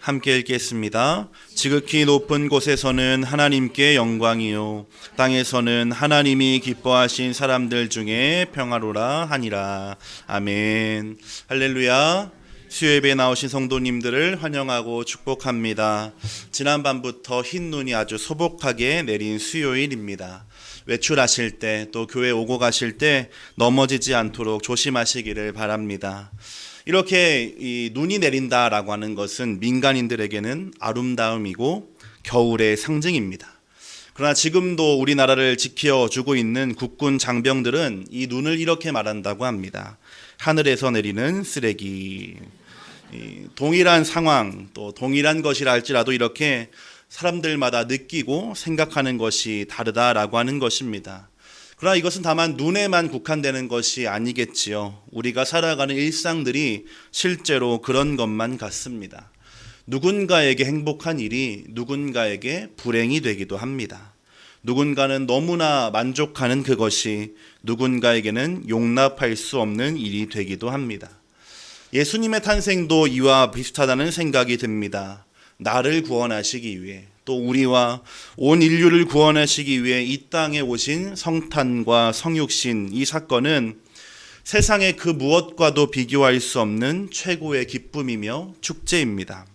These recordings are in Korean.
함께 읽겠습니다. 지극히 높은 곳에서는 하나님께 영광이요 땅에서는 하나님이 기뻐하신 사람들 중에 평화로라 하니라. 아멘. 할렐루야. 수요예배에 나오신 성도님들을 환영하고 축복합니다. 지난밤부터 흰 눈이 아주 소복하게 내린 수요일입니다. 외출하실 때 또 교회 오고 가실 때 넘어지지 않도록 조심하시기를 바랍니다. 이렇게 이 눈이 내린다라고 하는 것은 민간인들에게는 아름다움이고 겨울의 상징입니다. 그러나 지금도 우리나라를 지켜주고 있는 국군 장병들은 이 눈을 이렇게 말한다고 합니다. 하늘에서 내리는 쓰레기. 동일한 상황, 또 동일한 것이라 할지라도 이렇게 사람들마다 느끼고 생각하는 것이 다르다라고 하는 것입니다. 그러나 이것은 다만 눈에만 국한되는 것이 아니겠지요. 우리가 살아가는 일상들이 실제로 그런 것만 같습니다. 누군가에게 행복한 일이 누군가에게 불행이 되기도 합니다. 누군가는 너무나 만족하는 그것이 누군가에게는 용납할 수 없는 일이 되기도 합니다. 예수님의 탄생도 이와 비슷하다는 생각이 듭니다. 나를 구원하시기 위해, 또 우리와 온 인류를 구원하시기 위해 이 땅에 오신 성탄과 성육신, 이 사건은 세상의 그 무엇과도 비교할 수 없는 최고의 기쁨이며 축제입니다.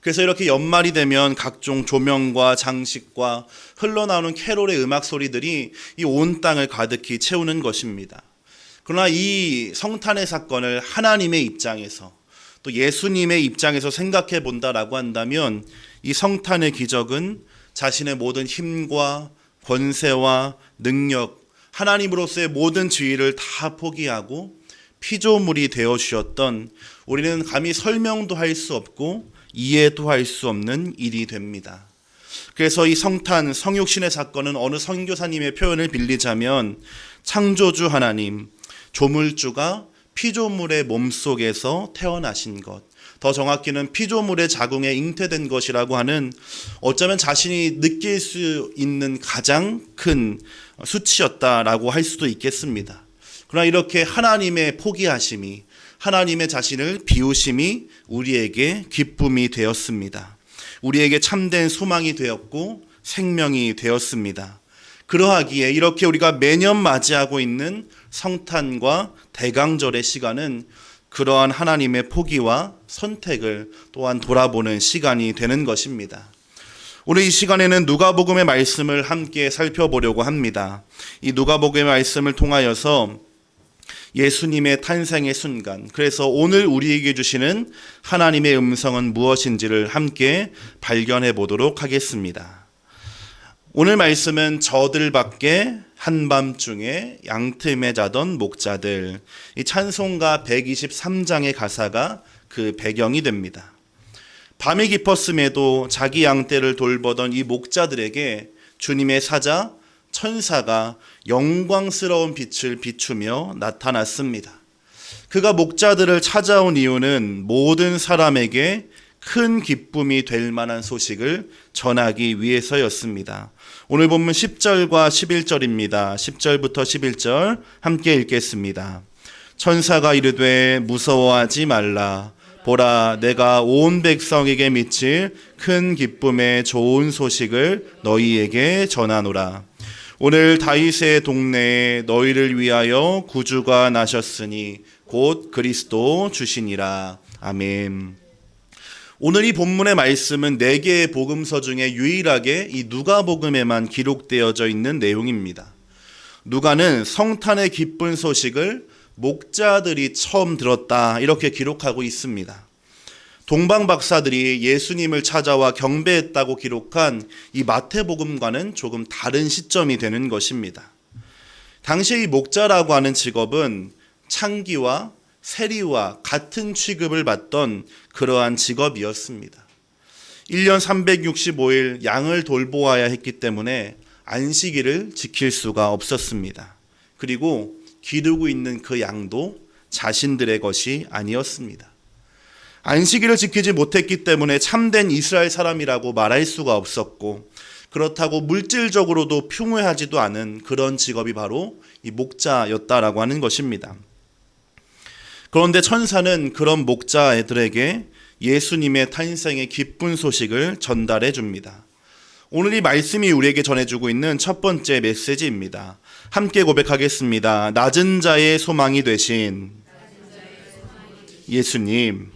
그래서 이렇게 연말이 되면 각종 조명과 장식과 흘러나오는 캐롤의 음악 소리들이 이 온 땅을 가득히 채우는 것입니다. 그러나 이 성탄의 사건을 하나님의 입장에서 또 예수님의 입장에서 생각해 본다라고 한다면 이 성탄의 기적은 자신의 모든 힘과 권세와 능력, 하나님으로서의 모든 지위를 다 포기하고 피조물이 되어 주셨던, 우리는 감히 설명도 할 수 없고 이해도 할 수 없는 일이 됩니다. 그래서 이 성탄, 성육신의 사건은 어느 선교사님의 표현을 빌리자면 창조주 하나님, 조물주가 피조물의 몸속에서 태어나신 것, 더 정확히는 피조물의 자궁에 잉태된 것이라고 하는, 어쩌면 자신이 느낄 수 있는 가장 큰 수치였다라고 할 수도 있겠습니다. 그러나 이렇게 하나님의 포기하심이, 하나님의 자신을 비우심이 우리에게 기쁨이 되었습니다. 우리에게 참된 소망이 되었고 생명이 되었습니다. 그러하기에 이렇게 우리가 매년 맞이하고 있는 성탄과 대강절의 시간은 그러한 하나님의 포기와 선택을 또한 돌아보는 시간이 되는 것입니다. 오늘 이 시간에는 누가복음의 말씀을 함께 살펴보려고 합니다. 이 누가복음의 말씀을 통하여서 예수님의 탄생의 순간, 그래서 오늘 우리에게 주시는 하나님의 음성은 무엇인지를 함께 발견해 보도록 하겠습니다. 오늘 말씀은 저들밖에 한밤중에 양틈에 자던 목자들, 이 찬송가 123장의 가사가 그 배경이 됩니다. 밤이 깊었음에도 자기 양떼를 돌보던 이 목자들에게 주님의 사자 천사가 영광스러운 빛을 비추며 나타났습니다. 그가 목자들을 찾아온 이유는 모든 사람에게 큰 기쁨이 될 만한 소식을 전하기 위해서였습니다. 오늘 본문 10절과 11절입니다. 10절부터 11절 함께 읽겠습니다. 천사가 이르되 무서워하지 말라. 보라, 내가 온 백성에게 미칠 큰 기쁨의 좋은 소식을 너희에게 전하노라. 오늘 다윗의 동네에 너희를 위하여 구주가 나셨으니 곧 그리스도 주시니라. 아멘. 오늘 이 본문의 말씀은 4개의 복음서 중에 유일하게 이 누가복음에만 기록되어져 있는 내용입니다. 누가는 성탄의 기쁜 소식을 목자들이 처음 들었다, 이렇게 기록하고 있습니다. 동방 박사들이 예수님을 찾아와 경배했다고 기록한 이 마태복음과는 조금 다른 시점이 되는 것입니다. 당시 이 목자라고 하는 직업은 창기와 세리와 같은 취급을 받던 그러한 직업이었습니다. 1년 365일 양을 돌보아야 했기 때문에 안식일을 지킬 수가 없었습니다. 그리고 기르고 있는 그 양도 자신들의 것이 아니었습니다. 안식일을 지키지 못했기 때문에 참된 이스라엘 사람이라고 말할 수가 없었고, 그렇다고 물질적으로도 풍요하지도 않은 그런 직업이 바로 이 목자였다라고 하는 것입니다. 그런데 천사는 그런 목자들에게 예수님의 탄생의 기쁜 소식을 전달해 줍니다. 오늘 이 말씀이 우리에게 전해주고 있는 첫 번째 메시지입니다. 함께 고백하겠습니다. 낮은 자의 소망이 되신 예수님.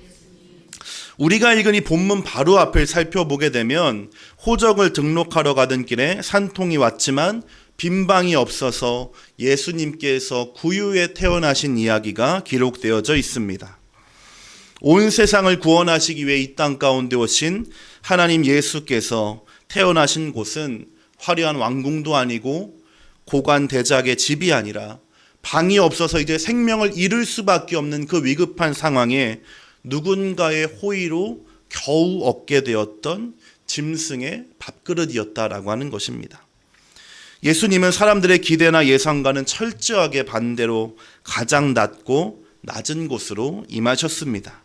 우리가 읽은 이 본문 바로 앞을 살펴보게 되면 호적을 등록하러 가던 길에 산통이 왔지만 빈방이 없어서 예수님께서 구유에 태어나신 이야기가 기록되어져 있습니다. 온 세상을 구원하시기 위해 이 땅 가운데 오신 하나님 예수께서 태어나신 곳은 화려한 왕궁도 아니고 고관 대작의 집이 아니라 방이 없어서 이제 생명을 잃을 수밖에 없는 그 위급한 상황에 누군가의 호의로 겨우 얻게 되었던 짐승의 밥그릇이었다라고 하는 것입니다. 예수님은 사람들의 기대나 예상과는 철저하게 반대로 가장 낮고 낮은 곳으로 임하셨습니다.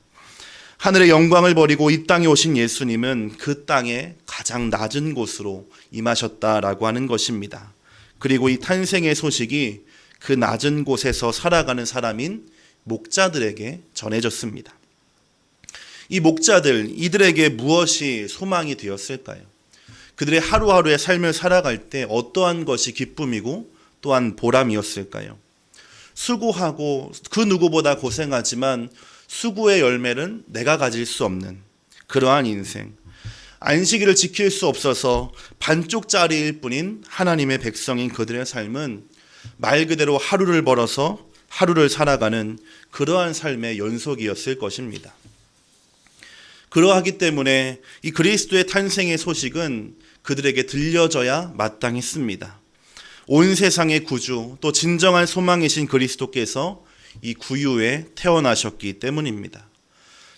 하늘의 영광을 버리고 이 땅에 오신 예수님은 그 땅의 가장 낮은 곳으로 임하셨다라고 하는 것입니다. 그리고 이 탄생의 소식이 그 낮은 곳에서 살아가는 사람인 목자들에게 전해졌습니다. 이 목자들, 이들에게 무엇이 소망이 되었을까요? 그들의 하루하루의 삶을 살아갈 때 어떠한 것이 기쁨이고 또한 보람이었을까요? 수고하고 그 누구보다 고생하지만 수고의 열매는 내가 가질 수 없는 그러한 인생, 안식일을 지킬 수 없어서 반쪽짜리일 뿐인 하나님의 백성인 그들의 삶은 말 그대로 하루를 벌어서 하루를 살아가는 그러한 삶의 연속이었을 것입니다. 그러하기 때문에 이 그리스도의 탄생의 소식은 그들에게 들려져야 마땅했습니다. 온 세상의 구주, 또 진정한 소망이신 그리스도께서 이 구유에 태어나셨기 때문입니다.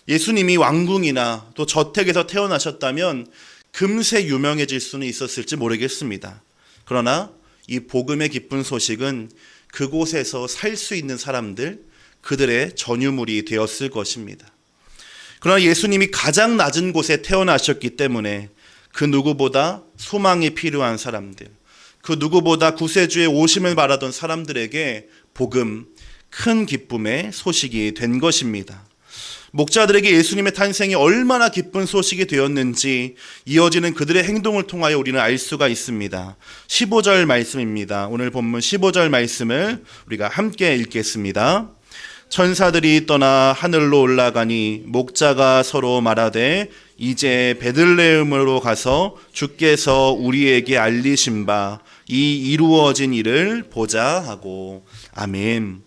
예수님이 왕궁이나 또 저택에서 태어나셨다면 금세 유명해질 수는 있었을지 모르겠습니다. 그러나 이 복음의 기쁜 소식은 그곳에서 살 수 있는 사람들, 그들의 전유물이 되었을 것입니다. 그러나 예수님이 가장 낮은 곳에 태어나셨기 때문에 그 누구보다 소망이 필요한 사람들, 그 누구보다 구세주의 오심을 바라던 사람들에게 복음, 큰 기쁨의 소식이 된 것입니다. 목자들에게 예수님의 탄생이 얼마나 기쁜 소식이 되었는지 이어지는 그들의 행동을 통하여 우리는 알 수가 있습니다. 15절 말씀입니다. 오늘 본문 15절 말씀을 우리가 함께 읽겠습니다. 천사들이 떠나 하늘로 올라가니 목자가 서로 말하되 이제 베들레헴으로 가서 주께서 우리에게 알리신 바 이 이루어진 일을 보자 하고. 아멘.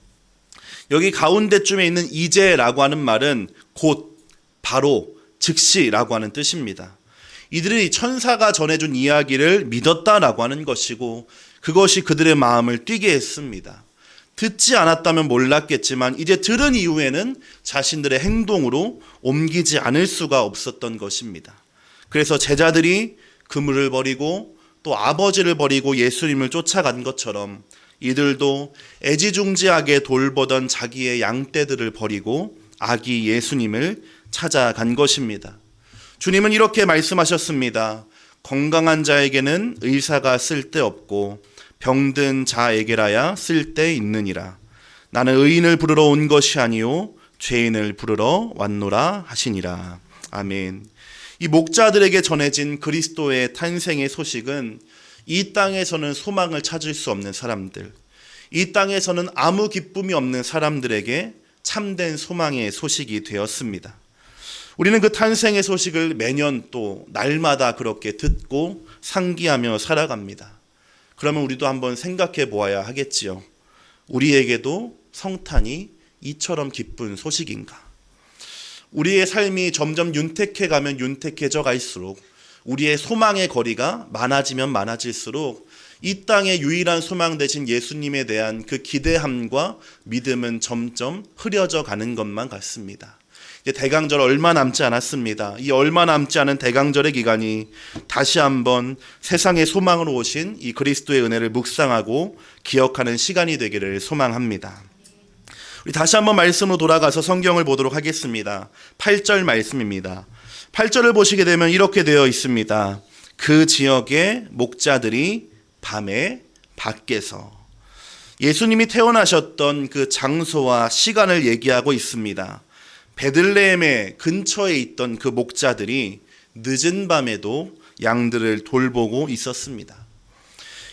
여기 가운데쯤에 있는 이제라고 하는 말은 곧, 바로, 즉시라고 하는 뜻입니다. 이들이 천사가 전해준 이야기를 믿었다라고 하는 것이고 그것이 그들의 마음을 뛰게 했습니다. 듣지 않았다면 몰랐겠지만 이제 들은 이후에는 자신들의 행동으로 옮기지 않을 수가 없었던 것입니다. 그래서 제자들이 그물을 버리고 또 아버지를 버리고 예수님을 쫓아간 것처럼 이들도 애지중지하게 돌보던 자기의 양떼들을 버리고 아기 예수님을 찾아간 것입니다. 주님은 이렇게 말씀하셨습니다. 건강한 자에게는 의사가 쓸데없고 병든 자에게라야 쓸데있느니라. 나는 의인을 부르러 온 것이 아니요 죄인을 부르러 왔노라 하시니라. 아멘. 이 목자들에게 전해진 그리스도의 탄생의 소식은 이 땅에서는 소망을 찾을 수 없는 사람들, 이 땅에서는 아무 기쁨이 없는 사람들에게 참된 소망의 소식이 되었습니다. 우리는 그 탄생의 소식을 매년 또 날마다 그렇게 듣고 상기하며 살아갑니다. 그러면 우리도 한번 생각해 보아야 하겠지요. 우리에게도 성탄이 이처럼 기쁜 소식인가? 우리의 삶이 점점 윤택해 가면 윤택해져 갈수록 우리의 소망의 거리가 많아지면 많아질수록 이 땅의 유일한 소망 되신 예수님에 대한 그 기대함과 믿음은 점점 흐려져 가는 것만 같습니다. 이제 대강절 얼마 남지 않았습니다. 이 얼마 남지 않은 대강절의 기간이 다시 한번 세상의 소망으로 오신 이 그리스도의 은혜를 묵상하고 기억하는 시간이 되기를 소망합니다. 우리 다시 한번 말씀으로 돌아가서 성경을 보도록 하겠습니다. 8절 말씀입니다. 8절을 보시게 되면 이렇게 되어 있습니다. 그 지역의 목자들이 밤에 밖에서. 예수님이 태어나셨던 그 장소와 시간을 얘기하고 있습니다. 베들레헴의 근처에 있던 그 목자들이 늦은 밤에도 양들을 돌보고 있었습니다.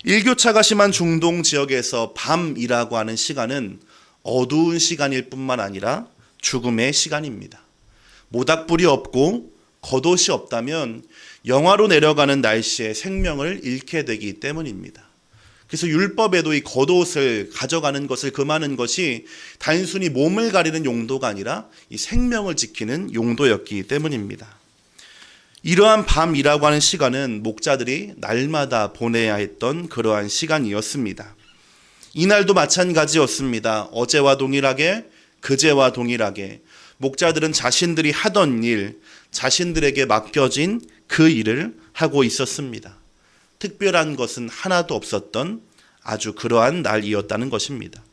일교차가 심한 중동 지역에서 밤이라고 하는 시간은 어두운 시간일 뿐만 아니라 죽음의 시간입니다. 모닥불이 없고 겉옷이 없다면 영하로 내려가는 날씨에 생명을 잃게 되기 때문입니다. 그래서 율법에도 이 겉옷을 가져가는 것을 금하는 것이 단순히 몸을 가리는 용도가 아니라 이 생명을 지키는 용도였기 때문입니다. 이러한 밤이라고 하는 시간은 목자들이 날마다 보내야 했던 그러한 시간이었습니다. 이날도 마찬가지였습니다. 어제와 동일하게, 그제와 동일하게 목자들은 자신들이 하던 일, 자신들에게 맡겨진 그 일을 하고 있었습니다. 특별한 것은 하나도 없었던 아주 그러한 날이었다는 것입니다.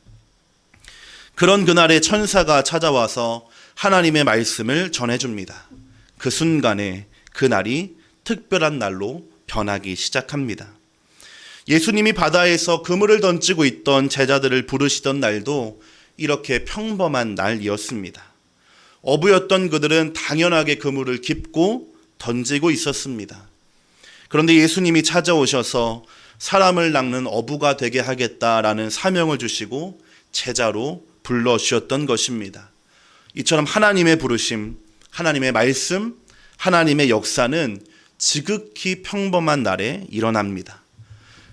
그런 그날에 천사가 찾아와서 하나님의 말씀을 전해줍니다. 그 순간에 그날이 특별한 날로 변하기 시작합니다. 예수님이 바다에서 그물을 던지고 있던 제자들을 부르시던 날도 이렇게 평범한 날이었습니다. 어부였던 그들은 당연하게 그물을 깁고 던지고 있었습니다. 그런데 예수님이 찾아오셔서 사람을 낚는 어부가 되게 하겠다라는 사명을 주시고 제자로 불러주셨던 것입니다. 이처럼 하나님의 부르심, 하나님의 말씀, 하나님의 역사는 지극히 평범한 날에 일어납니다.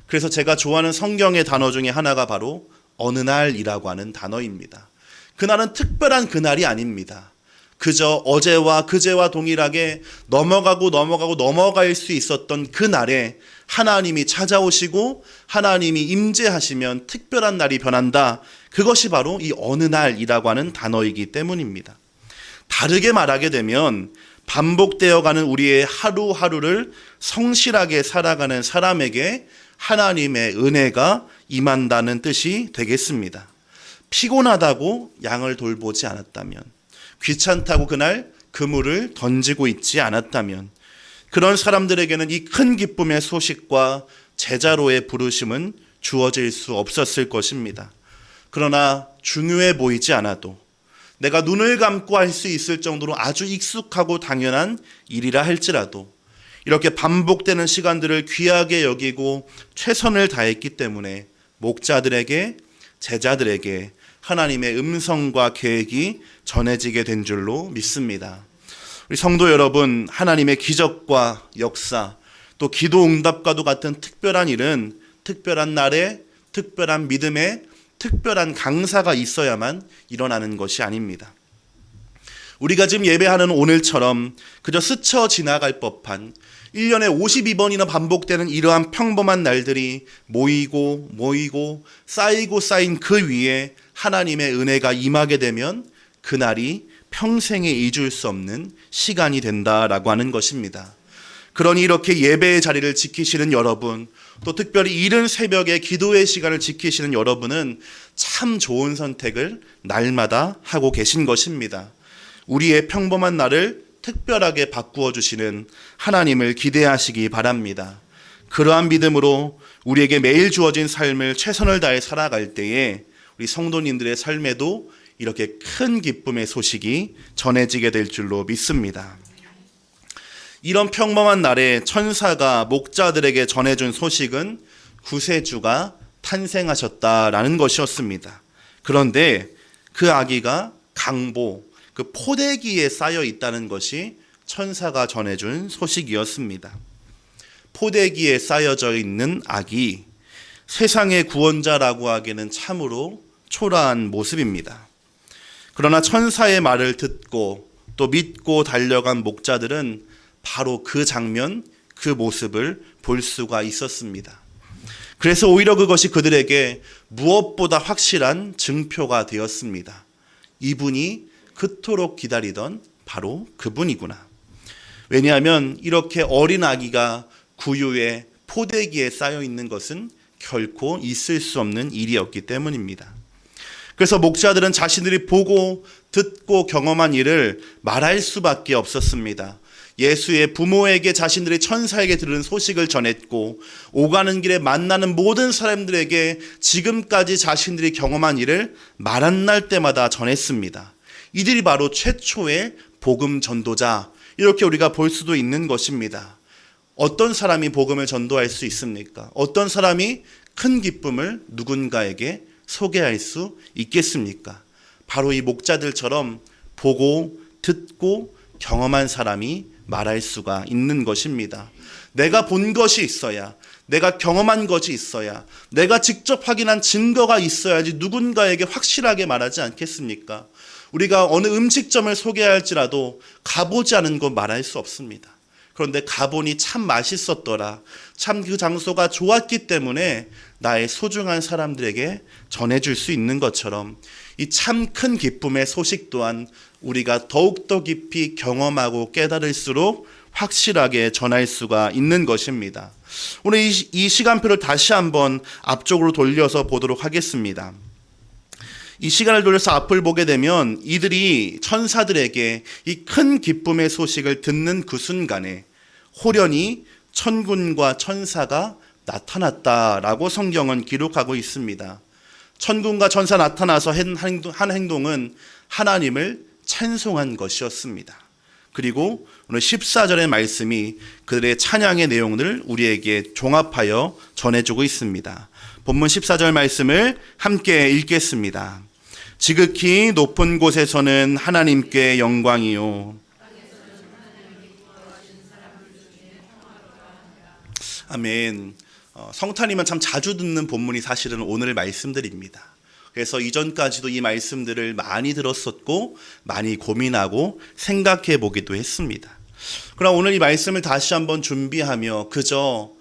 그래서 제가 좋아하는 성경의 단어 중에 하나가 바로 어느 날이라고 하는 단어입니다. 그날은 특별한 그날이 아닙니다. 그저 어제와 그제와 동일하게 넘어갈 수 있었던 그날에 하나님이 찾아오시고 하나님이 임재하시면 특별한 날이 변한다. 그것이 바로 이 어느 날이라고 하는 단어이기 때문입니다. 다르게 말하게 되면 반복되어가는 우리의 하루하루를 성실하게 살아가는 사람에게 하나님의 은혜가 임한다는 뜻이 되겠습니다. 피곤하다고 양을 돌보지 않았다면, 귀찮다고 그날 그물을 던지고 있지 않았다면, 그런 사람들에게는 이 큰 기쁨의 소식과 제자로의 부르심은 주어질 수 없었을 것입니다. 그러나 중요해 보이지 않아도 내가 눈을 감고 할 수 있을 정도로 아주 익숙하고 당연한 일이라 할지라도 이렇게 반복되는 시간들을 귀하게 여기고 최선을 다했기 때문에 목자들에게, 제자들에게 하나님의 음성과 계획이 전해지게 된 줄로 믿습니다. 우리 성도 여러분, 하나님의 기적과 역사, 또 기도 응답과도 같은 특별한 일은 특별한 날에, 특별한 믿음에, 특별한 강사가 있어야만 일어나는 것이 아닙니다. 우리가 지금 예배하는 오늘처럼 그저 스쳐 지나갈 법한 1년에 52번이나 반복되는 이러한 평범한 날들이 모이고 쌓인 그 위에 하나님의 은혜가 임하게 되면 그날이 평생에 잊을 수 없는 시간이 된다라고 하는 것입니다. 그러니 이렇게 예배의 자리를 지키시는 여러분, 또 특별히 이른 새벽에 기도의 시간을 지키시는 여러분은 참 좋은 선택을 날마다 하고 계신 것입니다. 우리의 평범한 날을 특별하게 바꾸어 주시는 하나님을 기대하시기 바랍니다. 그러한 믿음으로 우리에게 매일 주어진 삶을 최선을 다해 살아갈 때에 우리 성도님들의 삶에도 이렇게 큰 기쁨의 소식이 전해지게 될 줄로 믿습니다. 이런 평범한 날에 천사가 목자들에게 전해준 소식은 구세주가 탄생하셨다라는 것이었습니다. 그런데 그 아기가 강보, 그 포대기에 쌓여 있다는 것이 천사가 전해준 소식이었습니다. 포대기에 쌓여져 있는 아기, 세상의 구원자라고 하기에는 참으로 초라한 모습입니다. 그러나 천사의 말을 듣고 또 믿고 달려간 목자들은 바로 그 장면, 그 모습을 볼 수가 있었습니다. 그래서 오히려 그것이 그들에게 무엇보다 확실한 증표가 되었습니다. 이분이 그토록 기다리던 바로 그분이구나. 왜냐하면 이렇게 어린 아기가 구유에 포대기에 쌓여 있는 것은 결코 있을 수 없는 일이었기 때문입니다. 그래서 목자들은 자신들이 보고 듣고 경험한 일을 말할 수밖에 없었습니다. 예수의 부모에게 자신들이 천사에게 들은 소식을 전했고 오가는 길에 만나는 모든 사람들에게 지금까지 자신들이 경험한 일을 말 안 날 때마다 전했습니다. 이들이 바로 최초의 복음 전도자, 이렇게 우리가 볼 수도 있는 것입니다. 어떤 사람이 복음을 전도할 수 있습니까? 어떤 사람이 큰 기쁨을 누군가에게 소개할 수 있겠습니까? 바로 이 목자들처럼 보고 듣고 경험한 사람이 말할 수가 있는 것입니다. 내가 본 것이 있어야, 내가 경험한 것이 있어야, 내가 직접 확인한 증거가 있어야지 누군가에게 확실하게 말하지 않겠습니까? 우리가 어느 음식점을 소개할지라도 가보지 않은 거 말할 수 없습니다. 그런데 가보니 참 맛있었더라, 참 그 장소가 좋았기 때문에 나의 소중한 사람들에게 전해줄 수 있는 것처럼 이 참 큰 기쁨의 소식 또한 우리가 더욱더 깊이 경험하고 깨달을수록 확실하게 전할 수가 있는 것입니다. 오늘 이 시간표를 다시 한번 앞쪽으로 돌려서 보도록 하겠습니다. 이 시간을 돌려서 앞을 보게 되면 이들이 천사들에게 이 큰 기쁨의 소식을 듣는 그 순간에 호련히 천군과 천사가 나타났다라고 성경은 기록하고 있습니다. 천군과 천사 나타나서 한 행동은 하나님을 찬송한 것이었습니다. 그리고 오늘 14절의 말씀이 그들의 찬양의 내용을 우리에게 종합하여 전해주고 있습니다. 본문 14절 말씀을 함께 읽겠습니다. 지극히 높은 곳에서는 하나님께 영광이요. 아멘. 성탄이면 참 자주 듣는 본문이 사실은 오늘 말씀들입니다. 그래서 이전까지도 이 말씀들을 많이 들었었고 많이 고민하고 생각해 보기도 했습니다. 그러나 오늘 이 말씀을 다시 한번 준비하며 그저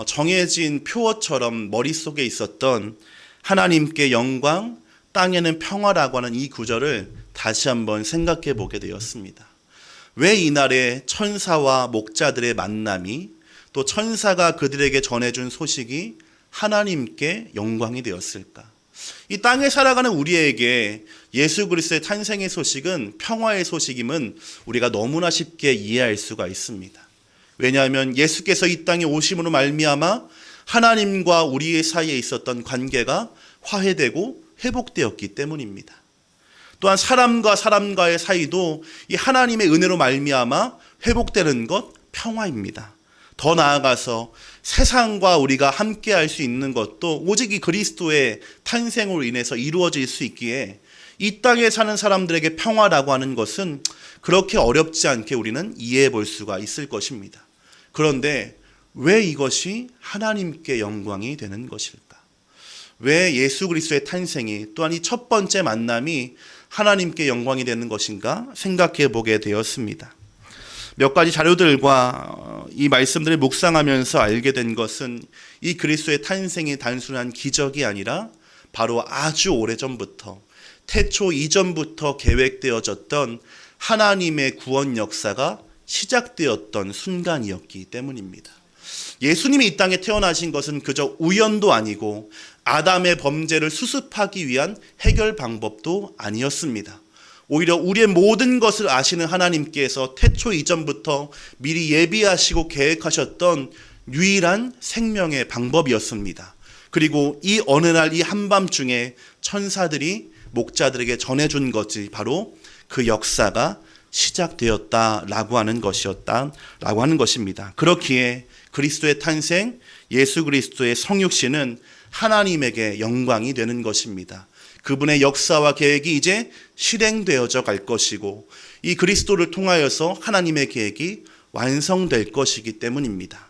정해진 표어처럼 머릿속에 있었던 하나님께 영광, 땅에는 평화라고 하는 이 구절을 다시 한번 생각해 보게 되었습니다. 왜 이날에 천사와 목자들의 만남이, 또 천사가 그들에게 전해준 소식이 하나님께 영광이 되었을까? 이 땅에 살아가는 우리에게 예수 그리스도의 탄생의 소식은 평화의 소식임은 우리가 너무나 쉽게 이해할 수가 있습니다. 왜냐하면 예수께서 이 땅에 오심으로 말미암아 하나님과 우리의 사이에 있었던 관계가 화해되고 회복되었기 때문입니다. 또한 사람과 사람과의 사이도 이 하나님의 은혜로 말미암아 회복되는 것, 평화입니다. 더 나아가서 세상과 우리가 함께할 수 있는 것도 오직 이 그리스도의 탄생으로 인해서 이루어질 수 있기에 이 땅에 사는 사람들에게 평화라고 하는 것은 그렇게 어렵지 않게 우리는 이해해 볼 수가 있을 것입니다. 그런데 왜 이것이 하나님께 영광이 되는 것일까? 왜 예수 그리스도의 탄생이, 또한 이 첫 번째 만남이 하나님께 영광이 되는 것인가 생각해 보게 되었습니다. 몇 가지 자료들과 이 말씀들을 묵상하면서 알게 된 것은 이 그리스도의 탄생이 단순한 기적이 아니라 바로 아주 오래전부터, 태초 이전부터 계획되어졌던 하나님의 구원 역사가 시작되었던 순간이었기 때문입니다. 예수님이 이 땅에 태어나신 것은 그저 우연도 아니고 아담의 범죄를 수습하기 위한 해결 방법도 아니었습니다. 오히려 우리의 모든 것을 아시는 하나님께서 태초 이전부터 미리 예비하시고 계획하셨던 유일한 생명의 방법이었습니다. 그리고 이 어느 날 이 한밤중에 천사들이 목자들에게 전해준 것이 바로 그 역사가 시작되었다라고 하는 것이었다라고 하는 것입니다. 그렇기에 그리스도의 탄생, 예수 그리스도의 성육신은 하나님에게 영광이 되는 것입니다. 그분의 역사와 계획이 이제 실행되어져 갈 것이고 이 그리스도를 통하여서 하나님의 계획이 완성될 것이기 때문입니다.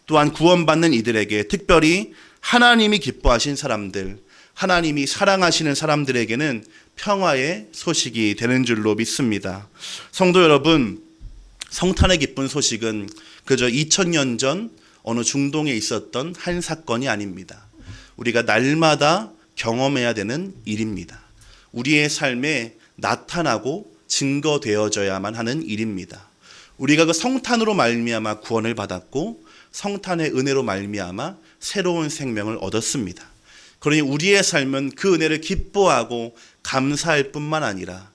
또한 구원받는 이들에게, 특별히 하나님이 기뻐하신 사람들, 하나님이 사랑하시는 사람들에게는 평화의 소식이 되는 줄로 믿습니다. 성도 여러분, 성탄의 기쁜 소식은 그저 2000년 전 어느 중동에 있었던 한 사건이 아닙니다. 우리가 날마다 경험해야 되는 일입니다. 우리의 삶에 나타나고 증거되어져야만 하는 일입니다. 우리가 그 성탄으로 말미암아 구원을 받았고 성탄의 은혜로 말미암아 새로운 생명을 얻었습니다. 그러니 우리의 삶은 그 은혜를 기뻐하고 감사할 뿐만 아니라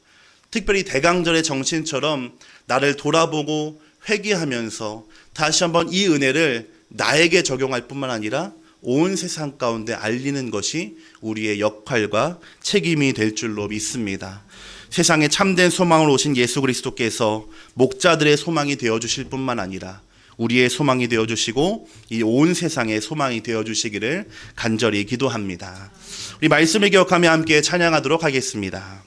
특별히 대강절의 정신처럼 나를 돌아보고 회개하면서 다시 한번 이 은혜를 나에게 적용할 뿐만 아니라 온 세상 가운데 알리는 것이 우리의 역할과 책임이 될 줄로 믿습니다. 세상에 참된 소망으로 오신 예수 그리스도께서 목자들의 소망이 되어주실 뿐만 아니라 우리의 소망이 되어주시고 이 온 세상의 소망이 되어주시기를 간절히 기도합니다. 우리 말씀을 기억하며 함께 찬양하도록 하겠습니다.